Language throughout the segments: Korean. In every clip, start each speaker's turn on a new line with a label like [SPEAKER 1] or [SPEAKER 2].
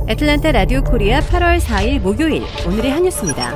[SPEAKER 1] 애틀랜타 라디오 코리아 8월 4일 목요일 오늘의 한 뉴스입니다.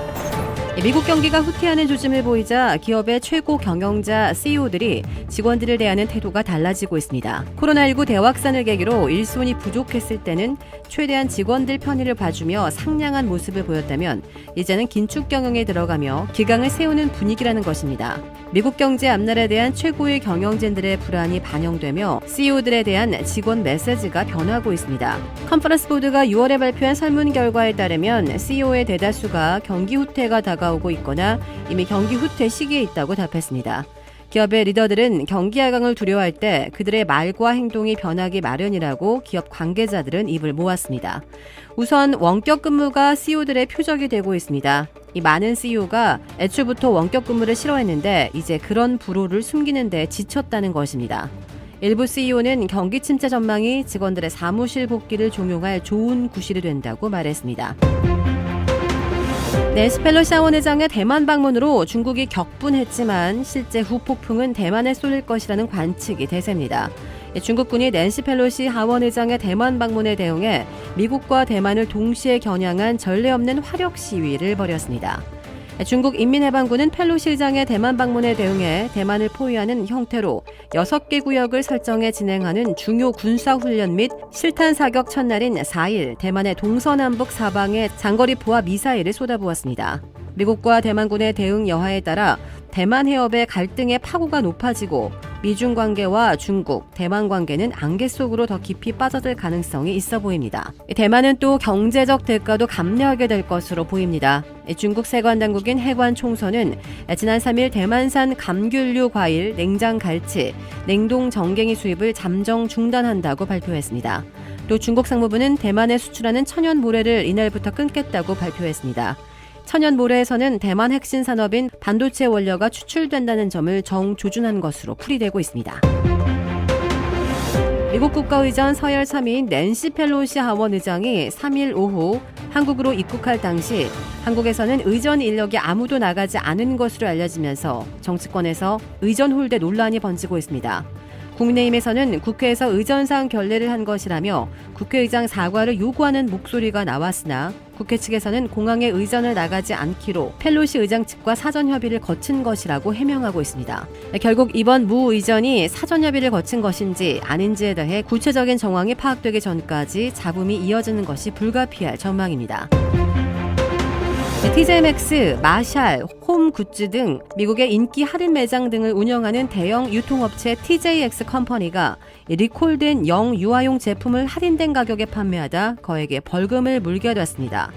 [SPEAKER 1] 미국 경기가 후퇴하는 조짐을 보이자 기업의 최고 경영자 CEO들이 직원들을 대하는 태도가 달라지고 있습니다. 코로나19 대확산을 계기로 일손이 부족했을 때는 최대한 직원들 편의를 봐주며 상냥한 모습을 보였다면 이제는 긴축 경영에 들어가며 기강을 세우는 분위기라는 것입니다. 미국 경제 앞날에 대한 최고의 경영진들의 불안이 반영되며 CEO들에 대한 직원 메시지가 변하고 있습니다. 컨퍼런스 보드가 6월에 발표한 설문 결과에 따르면 CEO의 대다수가 경기 후퇴가 다가오고 있거나 이미 경기 후퇴 시기에 있다고 답했습니다. 기업의 리더들은 경기 하강을 두려워할 때 그들의 말과 행동이 변하기 마련이라고 기업 관계자들은 입을 모았습니다. 우선 원격 근무가 CEO들의 표적이 되고 있습니다. 이 많은 CEO가 애초부터 원격 근무를 싫어했는데 이제 그런 불호를 숨기는 데 지쳤다는 것입니다. 일부 CEO는 경기 침체 전망이 직원들의 사무실 복귀를 종용할 좋은 구실이 된다고 말했습니다. 낸시 펠로시 하원 의장의 대만 방문으로 중국이 격분했지만 실제 후폭풍은 대만에 쏠릴 것이라는 관측이 대세입니다. 중국군이 낸시 펠로시 하원 의장의 대만 방문에 대응해 미국과 대만을 동시에 겨냥한 전례 없는 화력 시위를 벌였습니다. 중국 인민해방군은 펠로시 의장의 대만 방문에 대응해 대만을 포위하는 형태로 6개 구역을 설정해 진행하는 중요 군사훈련 및 실탄 사격 첫날인 4일 대만의 동서남북 사방에 장거리 포화 미사일을 쏟아부었습니다. 미국과 대만군의 대응 여하에 따라 대만 해협의 갈등의 파고가 높아지고 미중 관계와 중국, 대만 관계는 안개 속으로 더 깊이 빠져들 가능성이 있어 보입니다. 대만은 또 경제적 대가도 감내하게 될 것으로 보입니다. 중국 세관 당국인 해관 총서는 지난 3일 대만산 감귤류 과일, 냉장 갈치, 냉동 정갱이 수입을 잠정 중단한다고 발표했습니다. 또 중국 상무부는 대만에 수출하는 천연 모래를 이날부터 끊겠다고 발표했습니다. 천연 모래에서는 대만 핵심 산업인 반도체 원료가 추출된다는 점을 정조준한 것으로 풀이되고 있습니다. 미국 국가의전 서열 3위인 낸시 펠로시 하원 의장이 3일 오후 한국으로 입국할 당시 한국에서는 의전 인력이 아무도 나가지 않은 것으로 알려지면서 정치권에서 의전 홀대 논란이 번지고 있습니다. 국민의힘에서는 국회에서 의전상 결례를 한 것이라며 국회의장 사과를 요구하는 목소리가 나왔으나 국회 측에서는 공항에 의전을 나가지 않기로 펠로시 의장 측과 사전 협의를 거친 것이라고 해명하고 있습니다. 결국 이번 무 의전이 사전 협의를 거친 것인지 아닌지에 대해 구체적인 정황이 파악되기 전까지 잡음이 이어지는 것이 불가피할 전망입니다. TJ 맥스, 마샬, 홈 굿즈 등 미국의 인기 할인 매장 등을 운영하는 대형 유통업체 TJX 컴퍼니가 리콜된 영유아용 제품을 할인된 가격에 판매하다 거액의 벌금을 물게 됐습니다.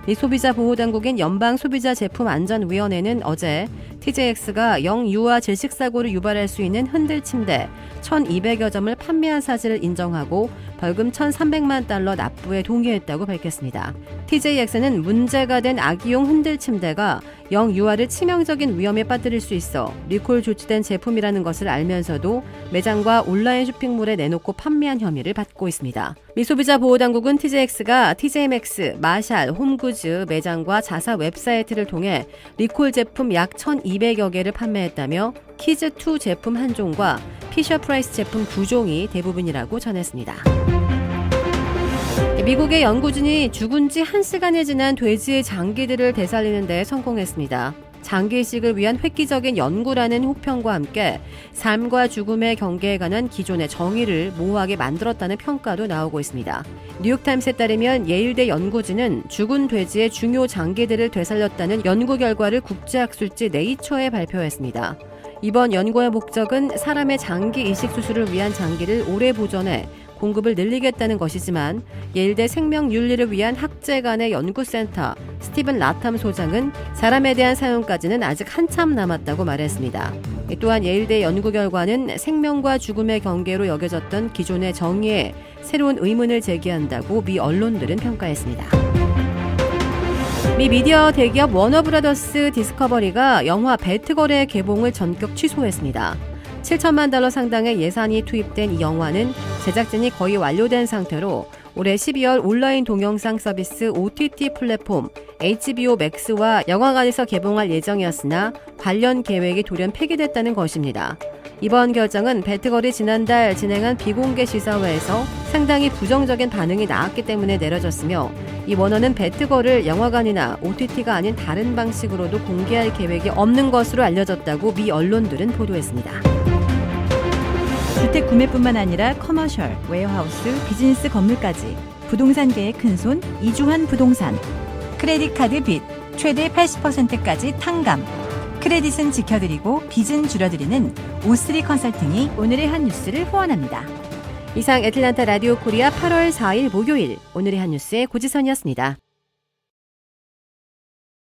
[SPEAKER 1] 이 소비자 보호당국인 연방소비자제품안전위원회는 어제 TJX가 영유아 질식사고를 유발할 수 있는 흔들침대 1,200여 점을 판매한 사실을 인정하고 벌금 1,300만 달러 납부에 동의했다고 밝혔습니다. TJX는 문제가 된 아기용 흔들침대가 영유아를 치명적인 위험에 빠뜨릴 수 있어 리콜 조치된 제품이라는 것을 알면서도 매장과 온라인 쇼핑몰에 내놓고 판매한 혐의를 받고 있습니다. 미소비자 보호당국은 TJX가 TJ맥스, 마샬, 홈구즈 매장과 자사 웹사이트를 통해 리콜 제품 약 1,200여 개를 판매했다며 키즈2 제품 1종과 피셔프라이스 제품 2종이 대부분이라고 전했습니다. 미국의 연구진이 죽은 지 1시간이 지난 돼지의 장기들을 되살리는 데 성공했습니다. 장기 이식을 위한 획기적인 연구라는 호평과 함께 삶과 죽음의 경계에 관한 기존의 정의를 모호하게 만들었다는 평가도 나오고 있습니다. 뉴욕타임스에 따르면 예일대 연구진은 죽은 돼지의 중요 장기들을 되살렸다는 연구 결과를 국제학술지 네이처에 발표했습니다. 이번 연구의 목적은 사람의 장기 이식 수술을 위한 장기를 오래 보존해 공급을 늘리겠다는 것이지만 예일대 생명윤리를 위한 학제 간의 연구센터 스티븐 라탐 소장은 사람에 대한 사용까지는 아직 한참 남았다고 말했습니다. 또한 예일대 연구 결과는 생명과 죽음의 경계로 여겨졌던 기존의 정의에 새로운 의문을 제기한다고 미 언론들은 평가했습니다. 미 미디어 대기업 워너브라더스 디스커버리가 영화 배트걸의 개봉을 전격 취소했습니다. 7천만 달러 상당의 예산이 투입된 이 영화는 제작진이 거의 완료된 상태로 올해 12월 온라인 동영상 서비스 OTT 플랫폼 HBO Max와 영화관에서 개봉할 예정이었으나 관련 계획이 돌연 폐기됐다는 것입니다. 이번 결정은 배트걸이 지난달 진행한 비공개 시사회에서 상당히 부정적인 반응이 나왔기 때문에 내려졌으며 이 원어는 배트걸을 영화관이나 OTT가 아닌 다른 방식으로도 공개할 계획이 없는 것으로 알려졌다고 미 언론들은 보도했습니다.
[SPEAKER 2] 주택 구매뿐만 아니라 커머셜, 웨어하우스, 비즈니스 건물까지 부동산계의 큰손 이주환 부동산. 크레딧 카드 빚 최대 80%까지 탕감. 크레딧은 지켜드리고 빚은 줄여드리는 O3 컨설팅이 오늘의 한 뉴스를 후원합니다.
[SPEAKER 1] 이상 애틀랜타 라디오 코리아 8월 4일 목요일 오늘의 한 뉴스의 고지선이었습니다.